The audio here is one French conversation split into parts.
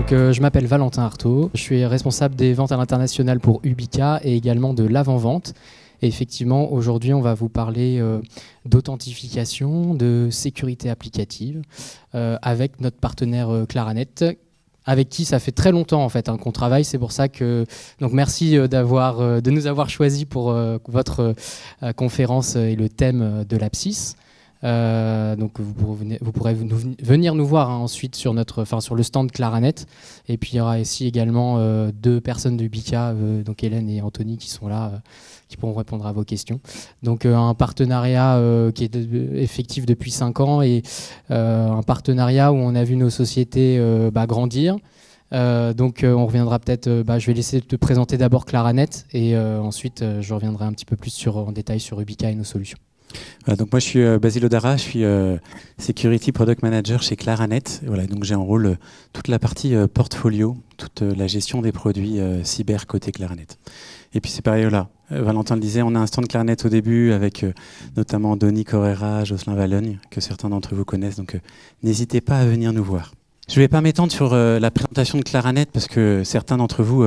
Donc, je m'appelle Valentin Artaud, je suis responsable des ventes à l'international pour Ubica et également de l'avant-vente. Et effectivement, aujourd'hui, on va vous parler d'authentification, de sécurité applicative avec notre partenaire Claranet, avec qui ça fait très longtemps en fait qu'on travaille. C'est pour ça que donc merci de nous avoir choisis pour votre conférence et le thème de l'Apsis. Donc vous pourrez venir nous voir ensuite sur le stand Claranet. Et puis il y aura ici également deux personnes de Ubica, donc Hélène et Anthony, qui sont là, qui pourront répondre à vos questions. Donc un partenariat qui est effectif depuis 5 ans et un partenariat où on a vu nos sociétés grandir. Donc on reviendra peut-être, je vais laisser te présenter d'abord Claranet et ensuite je reviendrai un petit peu plus en détail sur Ubica et nos solutions. Voilà, donc moi je suis Basile Odara, je suis Security Product Manager chez Claranet. Voilà, donc j'ai en rôle toute la partie portfolio, toute la gestion des produits cyber côté Claranet. Et puis c'est pareil là, Valentin le disait, on a un stand Claranet au début avec notamment Denis Correra, Jocelyn Vallogne, que certains d'entre vous connaissent, donc n'hésitez pas à venir nous voir. Je ne vais pas m'étendre sur la présentation de Claranet parce que certains d'entre vous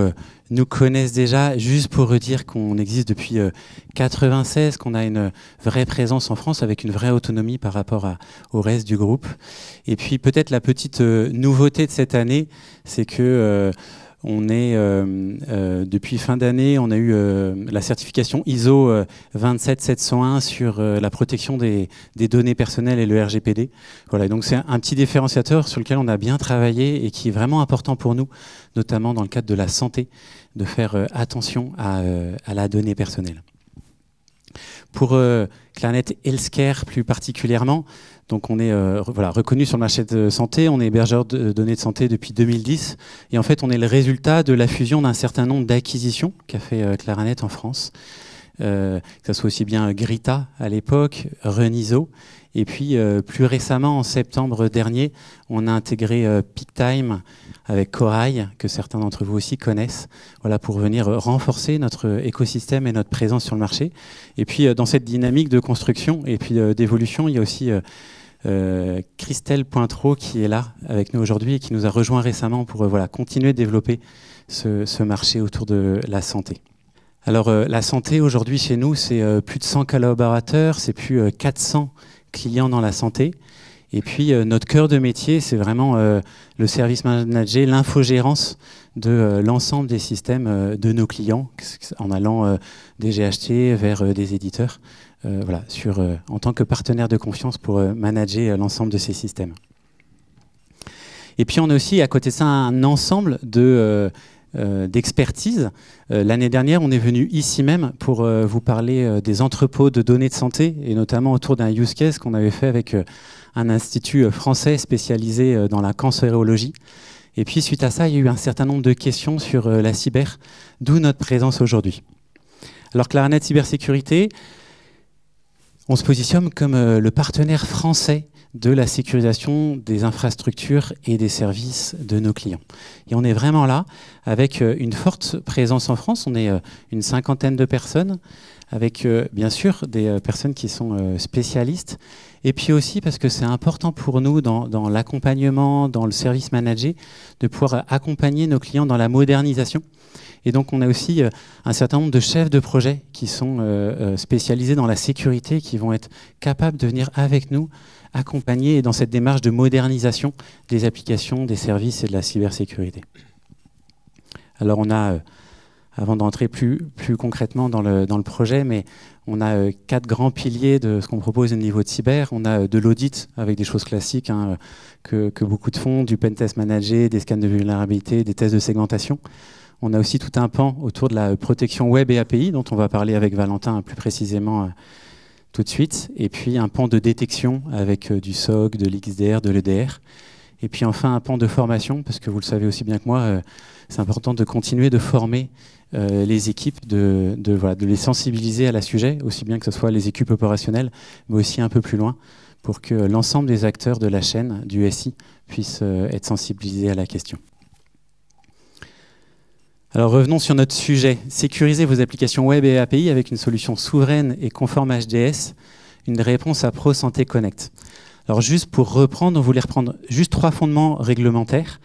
nous connaissent déjà, juste pour redire qu'on existe depuis 1996, qu'on a une vraie présence en France avec une vraie autonomie par rapport au reste du groupe. Et puis peut-être la petite nouveauté de cette année, c'est que on est, depuis fin d'année, on a eu la certification ISO 27701 sur la protection des données personnelles et le RGPD. Voilà, donc c'est un petit différenciateur sur lequel on a bien travaillé et qui est vraiment important pour nous, notamment dans le cadre de la santé, de faire attention à la donnée personnelle. Pour Claranet Healthcare plus particulièrement, donc on est reconnu sur le marché de santé, on est hébergeur de données de santé depuis 2010 et en fait on est le résultat de la fusion d'un certain nombre d'acquisitions qu'a fait Claranet en France, que ce soit aussi bien Grita à l'époque, Reniso et puis plus récemment en septembre dernier on a intégré PeakTime avec Corail, que certains d'entre vous aussi connaissent, voilà, pour venir renforcer notre écosystème et notre présence sur le marché. Et puis dans cette dynamique de construction et puis d'évolution, il y a aussi Christelle Pointreau qui est là avec nous aujourd'hui et qui nous a rejoint récemment pour continuer de développer ce marché autour de la santé. Alors la santé aujourd'hui chez nous, c'est plus de 100 collaborateurs, c'est plus 400 clients dans la santé. Et puis notre cœur de métier, c'est vraiment le service manager, l'infogérance de l'ensemble des systèmes de nos clients, en allant des GHT vers des éditeurs, en tant que partenaire de confiance pour manager l'ensemble de ces systèmes. Et puis on a aussi à côté de ça un ensemble d'expertise. L'année dernière, on est venu ici même pour vous parler des entrepôts de données de santé et notamment autour d'un use case qu'on avait fait avec un institut français spécialisé dans la cancérologie. Et puis suite à ça, il y a eu un certain nombre de questions sur la cyber, d'où notre présence aujourd'hui. Alors Claranet Cybersécurité, on se positionne comme le partenaire français de la sécurisation des infrastructures et des services de nos clients. Et on est vraiment là avec une forte présence en France. On est une 50aine de personnes, avec bien sûr des personnes qui sont spécialistes. Et puis aussi parce que c'est important pour nous dans l'accompagnement, dans le service manager, de pouvoir accompagner nos clients dans la modernisation. Et donc on a aussi un certain nombre de chefs de projet qui sont spécialisés dans la sécurité, qui vont être capables de venir avec nous accompagner dans cette démarche de modernisation des applications, des services et de la cybersécurité. Alors on a, avant d'entrer plus concrètement dans le projet, mais on a 4 grands piliers de ce qu'on propose au niveau de cyber. On a de l'audit avec des choses classiques que beaucoup de font, du pentest managé, des scans de vulnérabilité, des tests de segmentation. On a aussi tout un pan autour de la protection web et API, dont on va parler avec Valentin plus précisément tout de suite. Et puis un pan de détection avec du SOC, de l'XDR, de l'EDR. Et puis enfin un pan de formation, parce que vous le savez aussi bien que moi, c'est important de continuer de former les équipes, de les sensibiliser à la sujet, aussi bien que ce soit les équipes opérationnelles, mais aussi un peu plus loin, pour que l'ensemble des acteurs de la chaîne, du SI, puissent être sensibilisés à la question. Alors revenons sur notre sujet. Sécuriser vos applications web et API avec une solution souveraine et conforme HDS, une réponse à ProSanté Connect. Alors juste pour reprendre, on voulait reprendre juste 3 fondements réglementaires.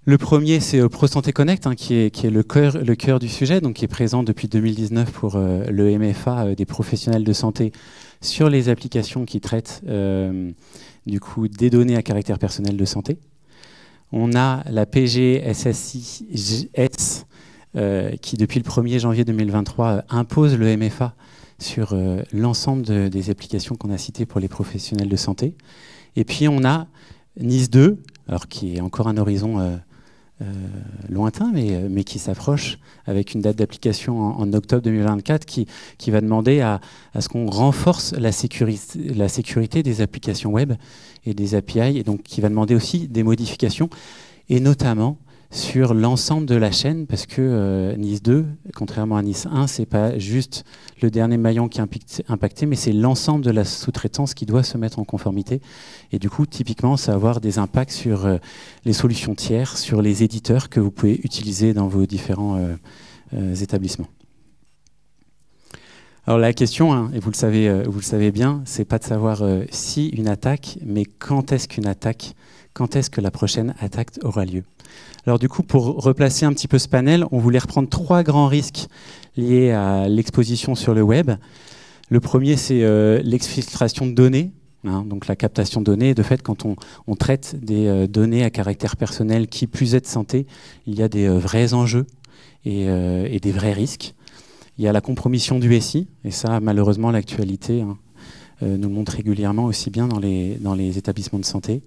Le premier, c'est ProSanté Connect, hein, qui est le cœur du sujet, donc qui est présent depuis 2019 pour le MFA des professionnels de santé sur les applications qui traitent du coup des données à caractère personnel de santé. On a la PGSSIS qui, depuis le 1er janvier 2023, impose le MFA sur l'ensemble des applications qu'on a citées pour les professionnels de santé. Et puis on a NIS 2, alors qui est encore un horizon lointain, mais qui s'approche avec une date d'application en octobre 2024 qui va demander à ce qu'on renforce la sécurité des applications web et des API, et donc qui va demander aussi des modifications, et notamment sur l'ensemble de la chaîne, parce que NIS 2, contrairement à NIS 1, c'est pas juste le dernier maillon qui est impacté, mais c'est l'ensemble de la sous-traitance qui doit se mettre en conformité. Et du coup, typiquement, ça va avoir des impacts sur les solutions tiers, sur les éditeurs que vous pouvez utiliser dans vos différents établissements. Alors la question, hein, et vous le savez bien, c'est pas de savoir si une attaque, mais quand est-ce que la prochaine attaque aura lieu. Alors du coup, pour replacer un petit peu ce panel, on voulait reprendre 3 grands risques liés à l'exposition sur le web. Le premier, c'est l'exfiltration de données, hein, donc la captation de données. De fait, quand on traite des données à caractère personnel, qui plus est de santé, il y a des vrais enjeux et des vrais risques. Il y a la compromission du SI, et ça, malheureusement, l'actualité nous montre régulièrement, aussi bien dans les établissements de santé.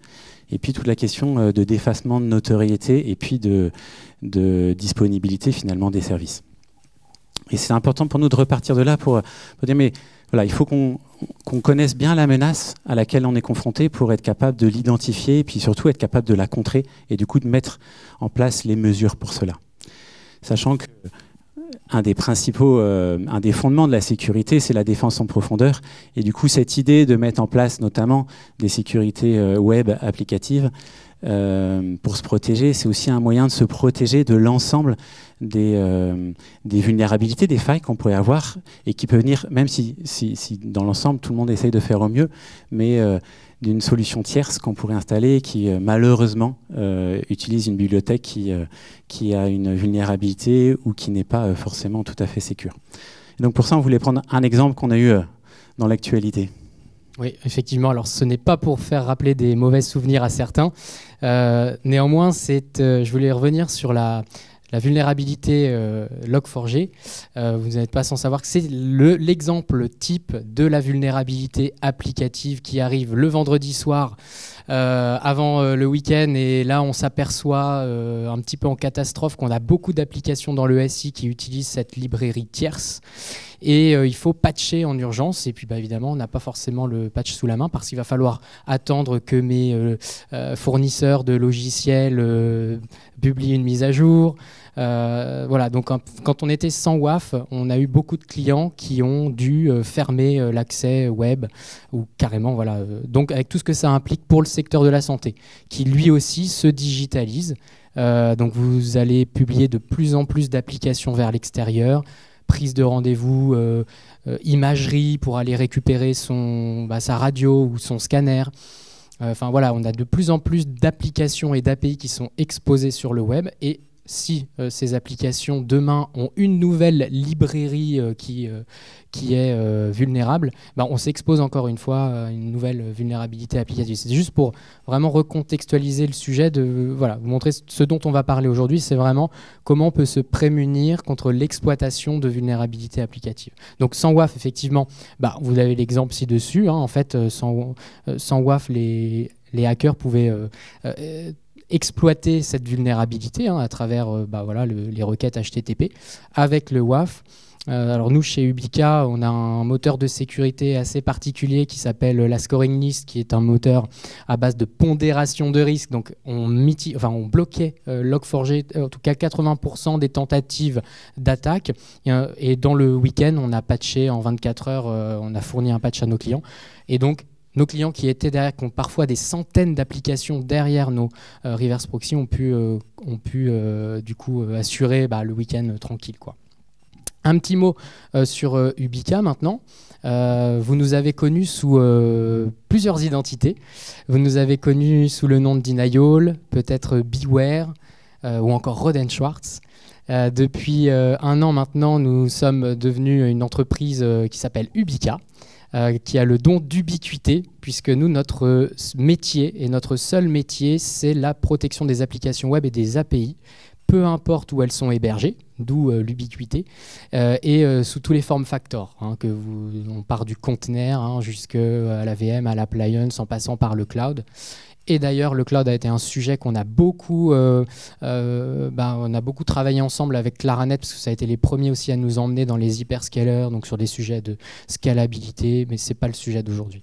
Et puis toute la question de d'effacement de notoriété et puis de disponibilité finalement des services. Et c'est important pour nous de repartir de là pour dire mais voilà, il faut qu'on connaisse bien la menace à laquelle on est confronté pour être capable de l'identifier et puis surtout être capable de la contrer et du coup de mettre en place les mesures pour cela. Sachant que un des fondements de la sécurité, c'est la défense en profondeur. Et du coup, cette idée de mettre en place notamment des sécurités web applicatives pour se protéger, c'est aussi un moyen de se protéger de l'ensemble des vulnérabilités, des failles qu'on pourrait avoir et qui peut venir, même si dans l'ensemble, tout le monde essaye de faire au mieux, mais d'une solution tierce qu'on pourrait installer qui, malheureusement, utilise une bibliothèque qui a une vulnérabilité ou qui n'est pas forcément tout à fait sécure. Et donc pour ça, on voulait prendre un exemple qu'on a eu dans l'actualité. Oui, effectivement. Alors, ce n'est pas pour faire rappeler des mauvais souvenirs à certains. Néanmoins, je voulais revenir sur la vulnérabilité Log4j. Vous n'êtes pas sans savoir que c'est l'exemple type de la vulnérabilité applicative qui arrive le vendredi soir avant le week-end. Et là, on s'aperçoit un petit peu en catastrophe qu'on a beaucoup d'applications dans le SI qui utilisent cette librairie tierce. Et il faut patcher en urgence. Et puis évidemment, on n'a pas forcément le patch sous la main parce qu'il va falloir attendre que mes fournisseurs de logiciels publient une mise à jour. Voilà, donc quand on était sans WAF, on a eu beaucoup de clients qui ont dû fermer l'accès web ou carrément, voilà. Donc avec tout ce que ça implique pour le secteur de la santé, qui lui aussi se digitalise. Donc vous allez publier de plus en plus d'applications vers l'extérieur, prise de rendez-vous, imagerie pour aller récupérer sa radio ou son scanner. Enfin voilà, on a de plus en plus d'applications et d'API qui sont exposées sur le web et si ces applications demain ont une nouvelle librairie qui est vulnérable, on s'expose encore une fois à une nouvelle vulnérabilité applicative. C'est juste pour vraiment recontextualiser le sujet, vous montrer ce dont on va parler aujourd'hui, c'est vraiment comment on peut se prémunir contre l'exploitation de vulnérabilités applicatives. Donc sans WAF, effectivement, vous avez l'exemple ci-dessus. En fait, sans WAF, les hackers pouvaient exploiter cette vulnérabilité à travers les requêtes HTTP avec le WAF. Alors nous, chez Ubica, on a un moteur de sécurité assez particulier qui s'appelle la Scoring List, qui est un moteur à base de pondération de risque. Donc on bloquait Log4j, en tout cas 80% des tentatives d'attaque. Et dans le week-end, on a patché en 24 heures, on a fourni un patch à nos clients. Et donc, nos clients qui étaient derrière, qui ont parfois des centaines d'applications derrière nos reverse proxy, ont pu du coup assurer le week-end tranquille, quoi. Un petit mot sur Ubica maintenant. Vous nous avez connus sous plusieurs identités. Vous nous avez connus sous le nom de Denial, peut-être Beware, ou encore Rohde & Schwarz. Depuis 1 an maintenant, nous sommes devenus une entreprise qui s'appelle Ubica, qui a le don d'ubiquité, puisque nous, notre métier, et notre seul métier, c'est la protection des applications web et des API, peu importe où elles sont hébergées, d'où l'ubiquité, et sous tous les form factors, on part du container jusqu'à la VM, à l'appliance, en passant par le cloud. Et d'ailleurs, le cloud a été un sujet qu'on a beaucoup, on a beaucoup travaillé ensemble avec Claranet, parce que ça a été les premiers aussi à nous emmener dans les hyperscalers, donc sur des sujets de scalabilité, mais ce n'est pas le sujet d'aujourd'hui.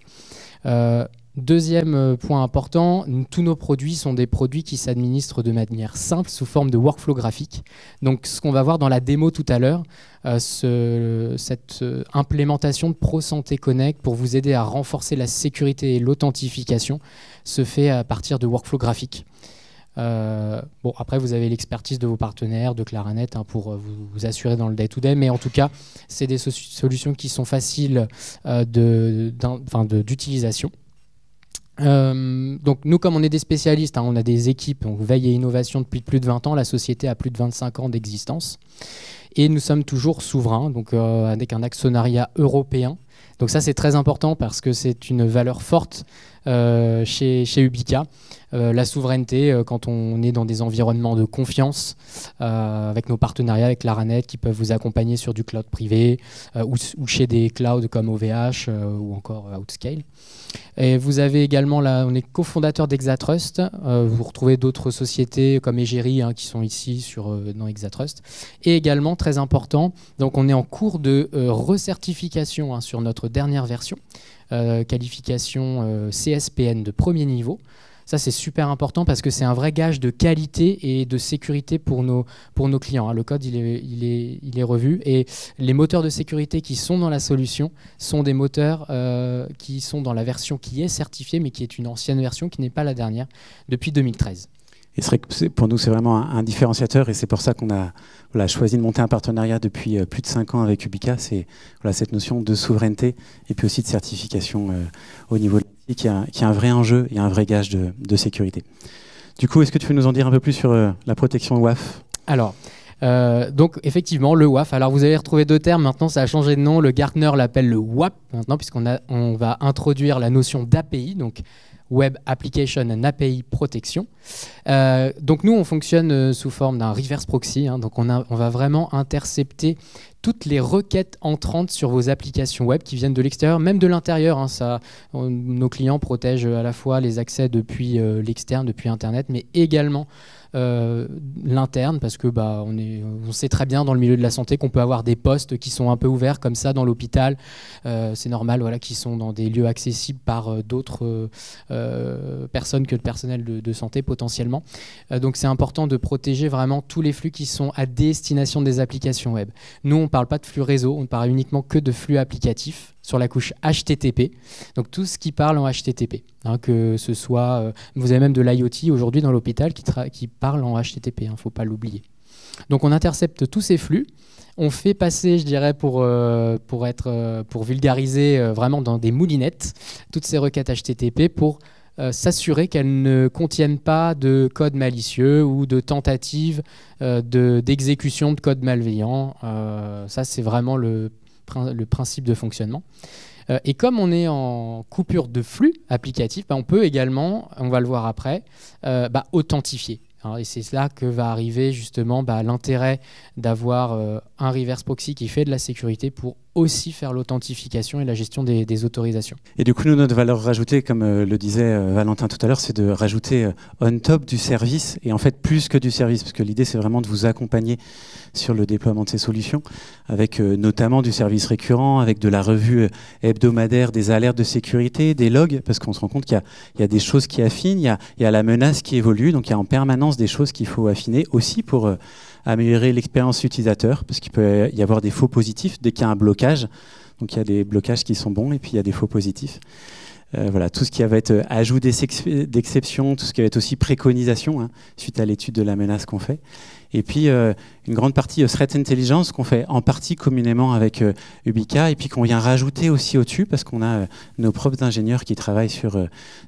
Deuxième point important, tous nos produits sont des produits qui s'administrent de manière simple, sous forme de workflow graphique. Donc ce qu'on va voir dans la démo tout à l'heure, cette implémentation de ProSanté Connect pour vous aider à renforcer la sécurité et l'authentification se fait à partir de workflow graphiques. Bon, après, vous avez l'expertise de vos partenaires, de Claranet, pour vous assurer dans le day-to-day, mais en tout cas, c'est des solutions qui sont faciles d'utilisation. Donc nous, comme on est des spécialistes, on a des équipes, donc veille et innovation depuis plus de 20 ans, la société a plus de 25 ans d'existence et nous sommes toujours souverains, donc avec un actionnariat européen. Donc ça, c'est très important parce que c'est une valeur forte chez Ubica. La souveraineté, quand on est dans des environnements de confiance, avec nos partenariats avec Claranet qui peuvent vous accompagner sur du cloud privé ou chez des clouds comme OVH ou encore Outscale. Et vous avez également, on est cofondateur d'Exatrust. Vous retrouvez d'autres sociétés comme Egeri qui sont ici dans Exatrust. Et également, très important, donc on est en cours de recertification sur notre dernière version, qualification CSPN de premier niveau. Ça, c'est super important parce que c'est un vrai gage de qualité et de sécurité pour nos clients. Le code, il est revu. Et les moteurs de sécurité qui sont dans la solution sont des moteurs qui sont dans la version qui est certifiée, mais qui est une ancienne version, qui n'est pas la dernière, depuis 2013. Et pour nous, c'est vraiment un différenciateur et c'est pour ça qu'on a choisi de monter un partenariat depuis plus de 5 ans avec Ubica. C'est cette notion de souveraineté et puis aussi de certification au niveau de l'IT qui est un vrai enjeu et un vrai gage de sécurité. Du coup, est-ce que tu peux nous en dire un peu plus sur la protection WAF ? Alors, donc effectivement, le WAF. Alors vous avez retrouvé 2 termes, maintenant ça a changé de nom. Le Gartner l'appelle le WAP maintenant, puisqu'on va introduire la notion d'API, donc Web Application and API Protection. Donc nous, on fonctionne sous forme d'un reverse proxy. Donc on va vraiment intercepter toutes les requêtes entrantes sur vos applications web qui viennent de l'extérieur, même de l'intérieur. Nos clients protègent à la fois les accès depuis l'externe, depuis Internet, mais également l'interne, parce que on sait très bien dans le milieu de la santé qu'on peut avoir des postes qui sont un peu ouverts comme ça dans l'hôpital. C'est normal, qui sont dans des lieux accessibles par d'autres personnes que le personnel de santé potentiellement. Donc c'est important de protéger vraiment tous les flux qui sont à destination des applications web. Nous, on ne parle pas de flux réseau, on ne parle uniquement que de flux applicatifs sur la couche HTTP, donc tout ce qui parle en HTTP, que ce soit, vous avez même de l'IoT aujourd'hui dans l'hôpital qui parle en HTTP, il ne faut pas l'oublier. Donc on intercepte tous ces flux, on fait passer, je dirais, pour vulgariser vraiment dans des moulinettes, toutes ces requêtes HTTP pour s'assurer qu'elles ne contiennent pas de code malicieux ou de tentatives d'exécution de code malveillant. Ça, c'est vraiment le principe de fonctionnement. Et comme on est en coupure de flux applicatif, on peut également, on va le voir après, authentifier. Et c'est là que va arriver justement l'intérêt d'avoir un reverse proxy qui fait de la sécurité pour aussi faire l'authentification et la gestion des autorisations. Et du coup, nous, notre valeur rajoutée, comme le disait Valentin tout à l'heure, c'est de rajouter on top du service, et en fait plus que du service, parce que l'idée, c'est vraiment de vous accompagner sur le déploiement de ces solutions, avec notamment du service récurrent, avec de la revue hebdomadaire, des alertes de sécurité, des logs, parce qu'on se rend compte qu'il y a des choses qui affinent, il y a la menace qui évolue, donc il y a en permanence des choses qu'il faut affiner, aussi pour améliorer l'expérience utilisateur, parce qu'il peut y avoir des faux positifs dès qu'il y a un blocage. Donc il y a des blocages qui sont bons et puis il y a des faux positifs. Voilà, tout ce qui va être ajout d'exception, tout ce qui va être aussi préconisation, hein, suite à l'étude de la menace qu'on fait. Et puis une grande partie threat intelligence qu'on fait en partie communément avec Ubica et puis qu'on vient rajouter aussi au-dessus parce qu'on a nos propres ingénieurs qui travaillent sur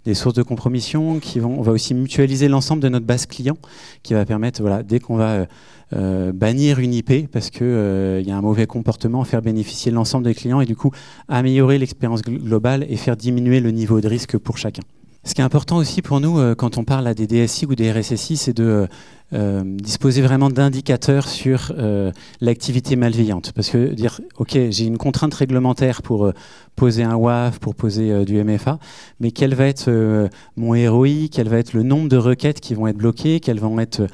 des sources de compromission, on va aussi mutualiser l'ensemble de notre base client qui va permettre, voilà, dès qu'on va bannir une IP parce qu'il y a un mauvais comportement, faire bénéficier l'ensemble des clients et du coup améliorer l'expérience globale et faire diminuer le niveau de risque pour chacun. Ce qui est important aussi pour nous quand on parle à des DSI ou des RSSI, c'est de disposer vraiment d'indicateurs sur l'activité malveillante. Parce que dire, ok, j'ai une contrainte réglementaire pour poser un WAF, pour poser du MFA, mais quel va être mon ROI, quel va être le nombre de requêtes qui vont être bloquées, quels vont être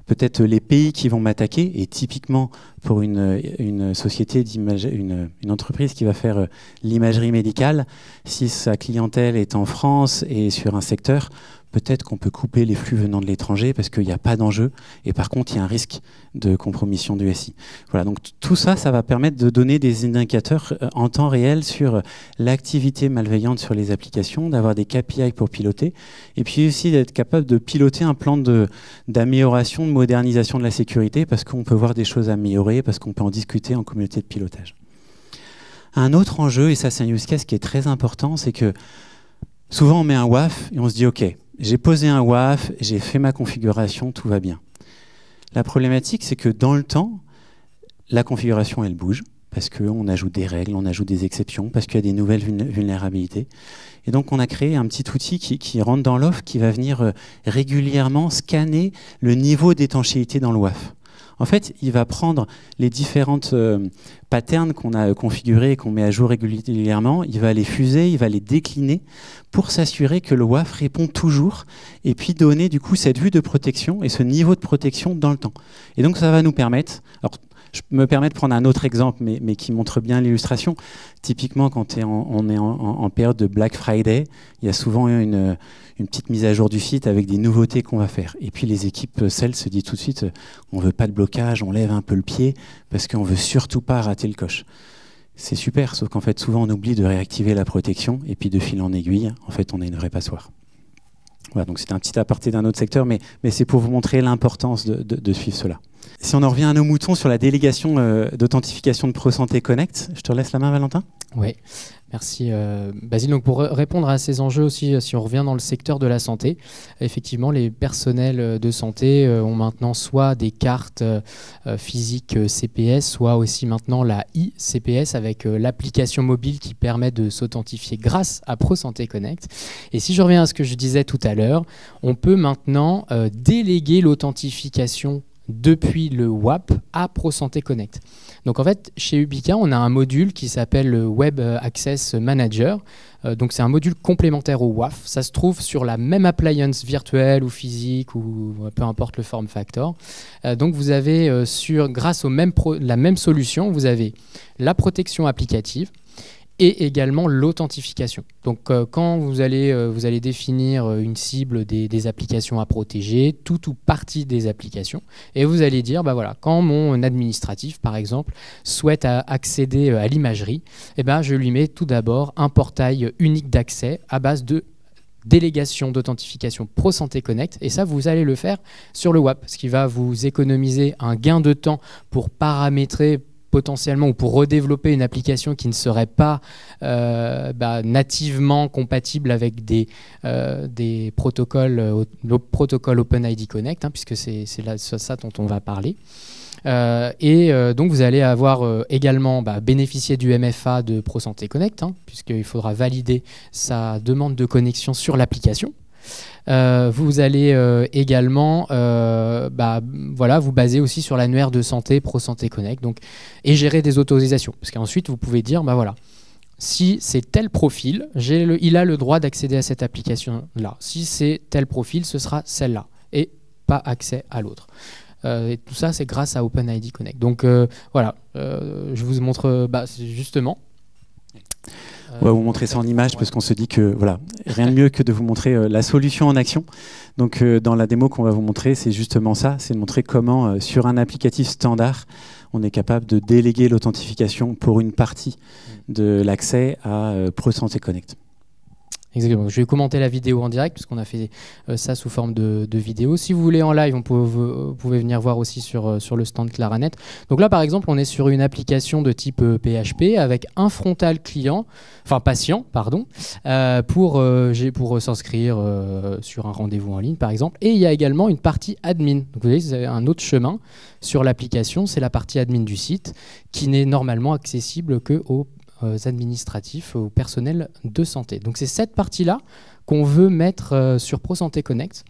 peut-être les pays qui vont m'attaquer. Et typiquement, pour une société d'image, une entreprise qui va faire l'imagerie médicale, si sa clientèle est en France et sur un secteur, peut-être qu'on peut couper les flux venant de l'étranger parce qu'il n'y a pas d'enjeu et par contre il y a un risque de compromission du SI. Voilà, donc tout ça, ça va permettre de donner des indicateurs en temps réel sur l'activité malveillante sur les applications, d'avoir des KPI pour piloter et puis aussi d'être capable de piloter un plan d'amélioration, de modernisation de la sécurité parce qu'on peut voir des choses à améliorer, parce qu'on peut en discuter en communauté de pilotage. Un autre enjeu, et ça c'est un use case qui est très important, c'est que souvent on met un WAF et on se dit ok, j'ai posé un WAF, j'ai fait ma configuration, tout va bien. La problématique, c'est que dans le temps, la configuration, elle bouge, parce qu'on ajoute des règles, on ajoute des exceptions, parce qu'il y a des nouvelles vulnérabilités. Et donc, on a créé un petit outil qui rentre dans l'offre, qui va venir régulièrement scanner le niveau d'étanchéité dans le WAF. En fait, il va prendre les différentes patterns qu'on a configurés et qu'on met à jour régulièrement, il va les fuser, il va les décliner pour s'assurer que le WAF répond toujours et puis donner du coup cette vue de protection et ce niveau de protection dans le temps. Et donc ça va nous permettre, alors je me permets de prendre un autre exemple mais qui montre bien l'illustration. Typiquement quand on est en période de Black Friday, il y a souvent une petite mise à jour du site avec des nouveautés qu'on va faire. Et puis les équipes sales se disent tout de suite, on ne veut pas de blocage, on lève un peu le pied parce qu'on ne veut surtout pas rater le coche. C'est super, sauf qu'en fait souvent on oublie de réactiver la protection et puis de fil en aiguille, en fait on a une vraie passoire. Voilà, donc c'était un petit aparté d'un autre secteur, mais c'est pour vous montrer l'importance de suivre cela. Si on en revient à nos moutons sur la délégation d'authentification de ProSanté Connect, je te laisse la main Valentin. Oui, merci Basile. Donc pour répondre à ces enjeux aussi, si on revient dans le secteur de la santé, effectivement les personnels de santé ont maintenant soit des cartes physiques CPS, soit aussi maintenant la e-CPS avec l'application mobile qui permet de s'authentifier grâce à ProSanté Connect. Et si je reviens à ce que je disais tout à l'heure, on peut maintenant déléguer l'authentification depuis le WAP à ProSanté Connect. Donc en fait, chez Ubica, on a un module qui s'appelle le Web Access Manager. Donc c'est un module complémentaire au WAF. Ça se trouve sur la même appliance virtuelle ou physique ou peu importe le form factor. Donc vous avez, grâce la même solution, vous avez la protection applicative et également l'authentification. Donc quand vous allez définir une cible des applications à protéger, tout ou partie des applications, et vous allez dire, bah voilà, quand mon administratif, par exemple, souhaite accéder à l'imagerie, eh ben, je lui mets tout d'abord un portail unique d'accès à base de délégation d'authentification ProSanté Connect, et ça vous allez le faire sur le WAP, ce qui va vous économiser un gain de temps pour paramétrer potentiellement ou pour redévelopper une application qui ne serait pas nativement compatible avec des protocoles, le protocole OpenID Connect, hein, puisque c'est ça dont on va parler. Donc vous allez avoir également bénéficié du MFA de ProSanté Connect, hein, puisqu'il faudra valider sa demande de connexion sur l'application. Vous allez également vous baser aussi sur l'annuaire de santé ProSanté Connect et gérer des autorisations. Parce qu'ensuite, vous pouvez dire, voilà, si c'est tel profil, il a le droit d'accéder à cette application-là. Si c'est tel profil, ce sera celle-là. Et pas accès à l'autre. Et tout ça, c'est grâce à OpenID Connect. Donc voilà, je vous montre justement... On va vous montrer ça en image parce qu'on se dit que voilà, rien de mieux que de vous montrer la solution en action. Donc dans la démo qu'on va vous montrer, c'est justement ça, c'est de montrer comment sur un applicatif standard, on est capable de déléguer l'authentification pour une partie de l'accès à ProSanté Connect. Exactement. Je vais commenter la vidéo en direct puisqu'on a fait ça sous forme de vidéo. Si vous voulez en live, vous pouvez venir voir aussi sur le stand Claranet. Donc là, par exemple, on est sur une application de type PHP avec un frontal client, enfin patient, pardon, pour s'inscrire sur un rendez-vous en ligne, par exemple. Et il y a également une partie admin. Donc vous voyez, vous avez un autre chemin sur l'application, c'est la partie admin du site qui n'est normalement accessible qu'aux administratifs, au personnel de santé. Donc c'est cette partie-là qu'on veut mettre sur ProSanté Connect.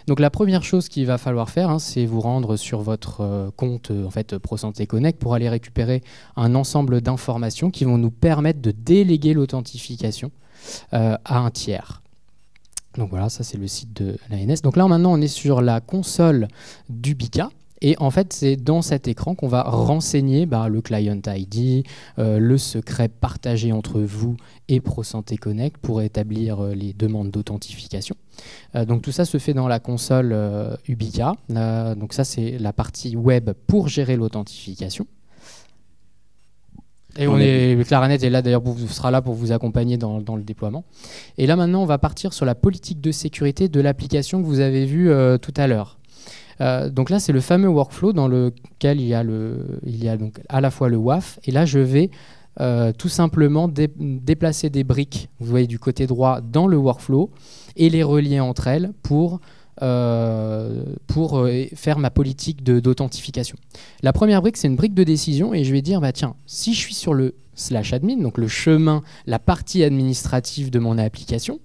Donc la première chose qu'il va falloir faire, c'est vous rendre sur votre compte en fait, ProSanté Connect pour aller récupérer un ensemble d'informations qui vont nous permettre de déléguer l'authentification à un tiers. Donc voilà, ça c'est le site de l'ANS. Donc là maintenant on est sur la console d'Ubica. Et en fait, c'est dans cet écran qu'on va renseigner le client ID, le secret partagé entre vous et ProSanté Connect pour établir les demandes d'authentification. Donc tout ça se fait dans la console Ubica. Donc ça, c'est la partie web pour gérer l'authentification. Et Claranet est là d'ailleurs, sera là pour vous accompagner dans le déploiement. Et là maintenant, on va partir sur la politique de sécurité de l'application que vous avez vue tout à l'heure. Donc là, c'est le fameux workflow dans lequel il y a donc à la fois le WAF, et là, je vais tout simplement déplacer des briques, vous voyez, du côté droit dans le workflow, et les relier entre elles pour faire ma politique d'authentification. La première brique, c'est une brique de décision, et je vais dire, tiens, si je suis sur le /admin, donc le chemin, la partie administrative de mon application,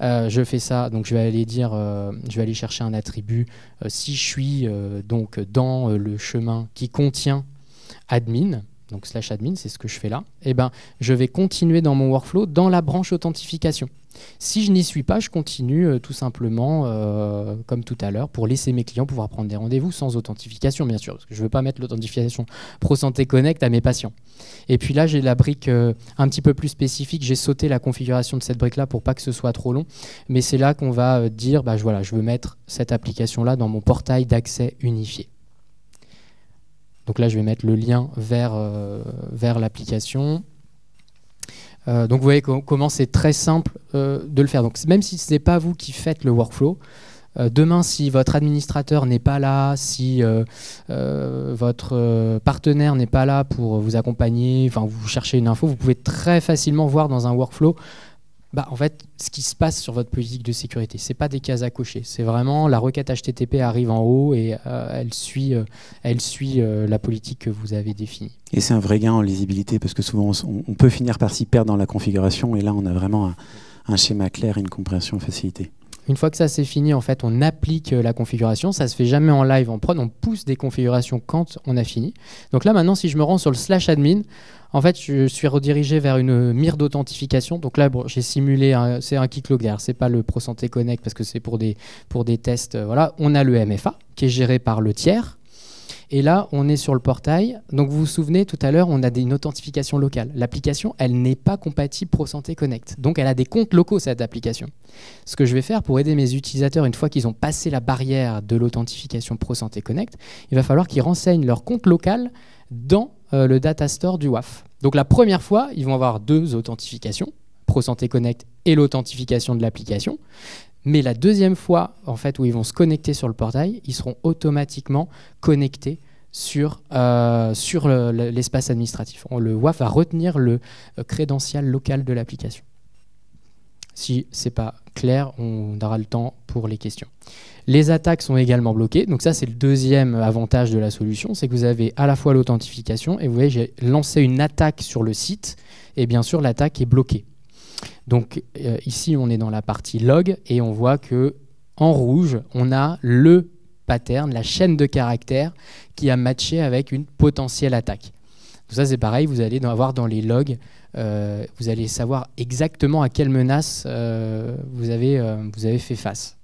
je fais ça, donc je vais aller chercher un attribut. Si je suis donc dans le chemin qui contient admin, donc /admin, c'est ce que je fais là, et je vais continuer dans mon workflow dans la branche authentification. Si je n'y suis pas, je continue tout simplement comme tout à l'heure pour laisser mes clients pouvoir prendre des rendez-vous sans authentification, bien sûr, parce que je ne veux pas mettre l'authentification ProSanté Connect à mes patients. Et puis là, j'ai la brique un petit peu plus spécifique. J'ai sauté la configuration de cette brique-là pour pas que ce soit trop long, mais c'est là qu'on va dire, voilà, je veux mettre cette application-là dans mon portail d'accès unifié. Donc là, je vais mettre le lien vers l'application. Donc vous voyez comment c'est très simple de le faire. Donc même si ce n'est pas vous qui faites le workflow, demain si votre administrateur n'est pas là, si votre partenaire n'est pas là pour vous accompagner, enfin vous cherchez une info, vous pouvez très facilement voir dans un workflow en fait, ce qui se passe sur votre politique de sécurité. Ce n'est pas des cases à cocher, c'est vraiment la requête HTTP arrive en haut et elle suit la politique que vous avez définie. Et c'est un vrai gain en lisibilité parce que souvent on peut finir par s'y perdre dans la configuration et là on a vraiment un schéma clair et une compréhension facilitée. Une fois que ça c'est fini, en fait, on applique la configuration. Ça se fait jamais en live, en prod. On pousse des configurations quand on a fini. Donc là, maintenant, si je me rends sur le /admin, en fait, je suis redirigé vers une mire d'authentification. Donc là, j'ai simulé, c'est un Keycloak derrière. C'est pas le ProSanté Connect parce que c'est pour des tests. Voilà, on a le MFA qui est géré par le tiers. Et là, on est sur le portail. Donc, vous vous souvenez, tout à l'heure, on a une authentification locale. L'application, elle n'est pas compatible ProSanté Connect. Donc, elle a des comptes locaux, cette application. Ce que je vais faire pour aider mes utilisateurs, une fois qu'ils ont passé la barrière de l'authentification ProSanté Connect, il va falloir qu'ils renseignent leur compte local dans le data store du WAF. Donc, la première fois, ils vont avoir 2 authentifications, ProSanté Connect et l'authentification de l'application. Mais la deuxième fois, en fait, où ils vont se connecter sur le portail, ils seront automatiquement connectés sur l'espace administratif. Le WAF va retenir le crédential local de l'application. Si ce n'est pas clair, on aura le temps pour les questions. Les attaques sont également bloquées. Donc ça, c'est le deuxième avantage de la solution, c'est que vous avez à la fois l'authentification et vous voyez, j'ai lancé une attaque sur le site et bien sûr, l'attaque est bloquée. Donc ici, on est dans la partie log et on voit que en rouge, on a le pattern, la chaîne de caractères qui a matché avec une potentielle attaque. Donc ça, c'est pareil, vous allez avoir dans les logs, vous allez savoir exactement à quelle menace vous avez fait face.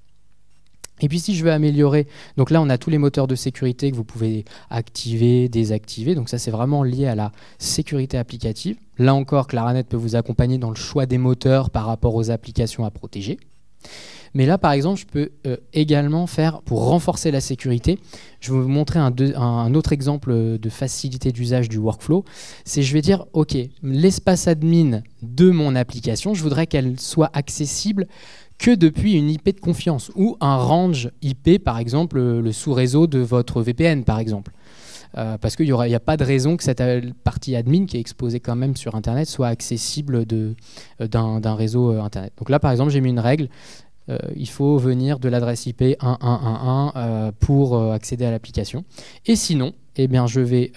Et puis si je veux améliorer, donc là on a tous les moteurs de sécurité que vous pouvez activer, désactiver, donc ça c'est vraiment lié à la sécurité applicative. Là encore, Claranet peut vous accompagner dans le choix des moteurs par rapport aux applications à protéger. Mais là, par exemple, je peux également faire, pour renforcer la sécurité, je vais vous montrer un autre exemple de facilité d'usage du workflow. C'est je vais dire, OK, l'espace admin de mon application, je voudrais qu'elle soit accessible que depuis une IP de confiance ou un range IP, par exemple, le sous-réseau de votre VPN, par exemple. Parce qu'il n'y a pas de raison que cette partie admin qui est exposée quand même sur Internet soit accessible d'un réseau Internet. Donc là, par exemple, j'ai mis une règle. Il faut venir de l'adresse IP 1111 pour accéder à l'application. Et sinon, eh bien, je vais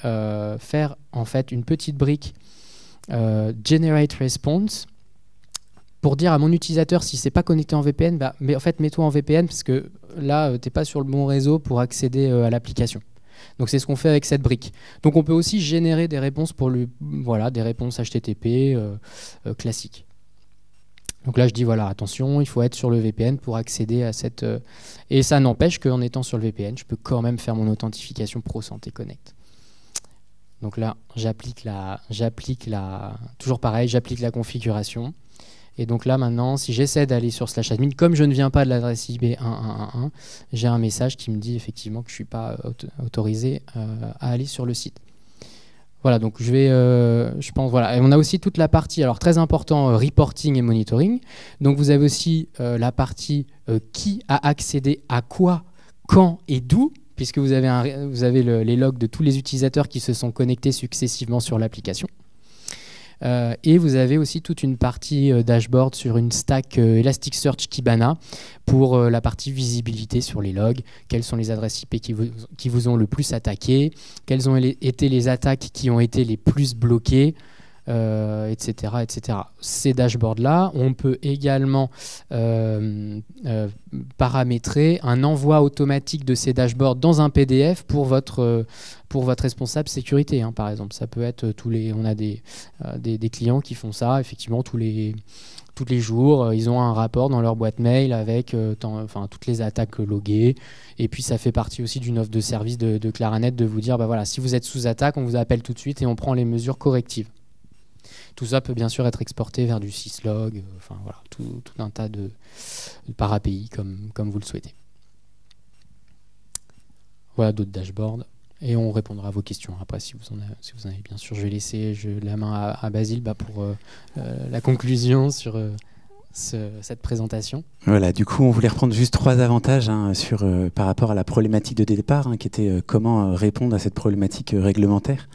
faire en fait une petite brique Generate Response pour dire à mon utilisateur, si c'est pas connecté en VPN, mais en fait, mets-toi en VPN parce que là, tu n'es pas sur le bon réseau pour accéder à l'application. Donc c'est ce qu'on fait avec cette brique. Donc on peut aussi générer des réponses pour des réponses HTTP classiques. Donc là je dis voilà, attention, il faut être sur le VPN pour accéder à cette... Et ça n'empêche qu'en étant sur le VPN, je peux quand même faire mon authentification Pro Santé Connect. Donc là, toujours pareil, j'applique la configuration. Et donc là maintenant, si j'essaie d'aller sur /admin, comme je ne viens pas de l'adresse IP 1111, j'ai un message qui me dit effectivement que je ne suis pas autorisé à aller sur le site. Voilà, donc je pense, voilà. Et on a aussi toute la partie, alors très important, reporting et monitoring. Donc vous avez aussi la partie qui a accédé à quoi, quand et d'où, puisque vous avez les logs de tous les utilisateurs qui se sont connectés successivement sur l'application. Et vous avez aussi toute une partie dashboard sur une stack Elasticsearch Kibana pour la partie visibilité sur les logs, quelles sont les adresses IP qui vous ont le plus attaqué, quelles ont été les attaques qui ont été les plus bloquées, etc., etc. Ces dashboards-là, on peut également paramétrer un envoi automatique de ces dashboards dans un PDF pour votre responsable sécurité, hein, par exemple. Ça peut être on a des clients qui font ça, effectivement, tous les jours, ils ont un rapport dans leur boîte mail avec toutes les attaques loguées. Et puis, ça fait partie aussi d'une offre de service de Claranet de vous dire, voilà, si vous êtes sous attaque, on vous appelle tout de suite et on prend les mesures correctives. Tout ça peut bien sûr être exporté vers du syslog, voilà, tout un tas de par API comme vous le souhaitez. Voilà d'autres dashboards. Et on répondra à vos questions après si vous en avez bien sûr. Je vais laisser la main à Basile pour la conclusion sur cette présentation. Voilà, du coup on voulait reprendre juste 3 avantages par rapport à la problématique de départ, qui était comment répondre à cette problématique réglementaire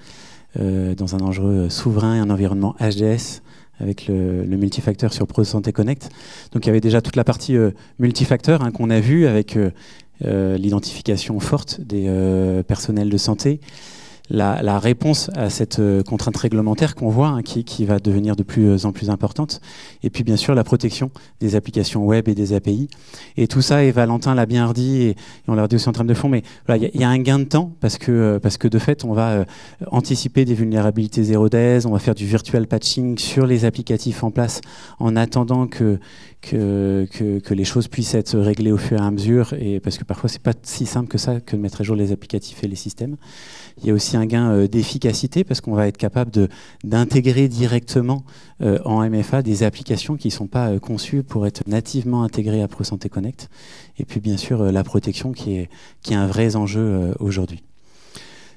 dans un enjeu souverain et un environnement HDS avec le multifacteur sur Pro Santé Connect. Donc il y avait déjà toute la partie multifacteur qu'on a vu avec l'identification forte des personnels de santé, la réponse à cette contrainte réglementaire qu'on voit, qui va devenir de plus en plus importante, et puis bien sûr la protection des applications web et des API. Et tout ça, et Valentin l'a bien redit, et on l'a dit aussi en trame de fond, mais voilà, y a un gain de temps parce que de fait, on va anticiper des vulnérabilités 0 days, on va faire du virtual patching sur les applicatifs en place en attendant que les choses puissent être réglées au fur et à mesure, et parce que parfois c'est pas si simple que ça que de mettre à jour les applicatifs et les systèmes. Il y a aussi un gain d'efficacité parce qu'on va être capable d'intégrer directement en MFA des applications qui ne sont pas conçues pour être nativement intégrées à Pro Santé Connect. Et puis bien sûr la protection qui est un vrai enjeu aujourd'hui.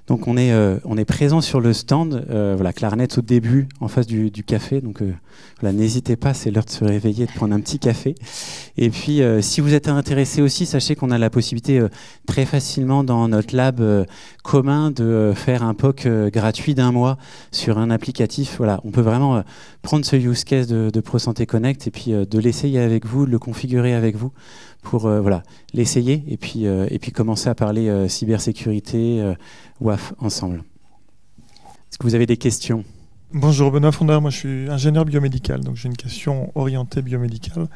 Donc on est présent sur le stand, voilà, Claranet au début, en face du café. Donc voilà, n'hésitez pas, c'est l'heure de se réveiller, de prendre un petit café. Et puis si vous êtes intéressé aussi, sachez qu'on a la possibilité très facilement dans notre lab commun de faire un POC gratuit d'1 mois sur un applicatif. Voilà, on peut vraiment prendre ce use case de Pro Santé Connect et puis de l'essayer avec vous, de le configurer avec vous pour voilà, l'essayer et puis commencer à parler cybersécurité WAF ensemble. Est-ce que vous avez des questions? Bonjour, Benoît Fondard, moi je suis ingénieur biomédical, donc j'ai une question orientée biomédicale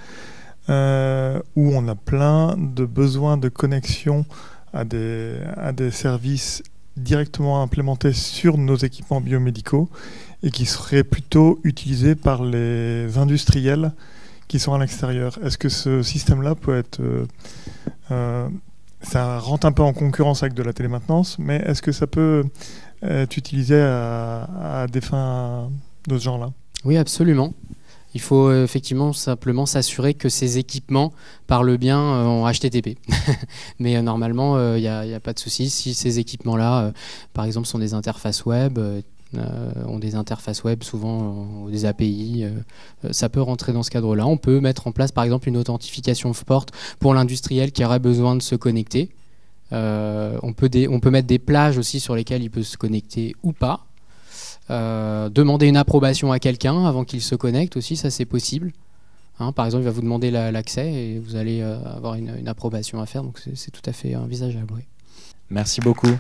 où on a plein de besoins de connexion à des services directement implémentés sur nos équipements biomédicaux et qui seraient plutôt utilisés par les industriels qui sont à l'extérieur. Est-ce que ce système-là peut être... ça rentre un peu en concurrence avec de la télémaintenance, mais est-ce que ça peut être utilisé à des fins de ce genre-là? Oui, absolument. Il faut effectivement simplement s'assurer que ces équipements parlent bien en HTTP. Mais normalement, il n'y a pas de souci. Si ces équipements-là, par exemple, sont des interfaces web, ont des interfaces web, souvent des API, ça peut rentrer dans ce cadre-là. On peut mettre en place, par exemple, une authentification forte pour l'industriel qui aurait besoin de se connecter. On peut mettre des plages aussi sur lesquelles il peut se connecter ou pas. Demander une approbation à quelqu'un avant qu'il se connecte aussi, ça c'est possible. Hein, par exemple, il va vous demander l'accès et vous allez avoir une approbation à faire, donc c'est tout à fait envisageable. Oui. Merci beaucoup.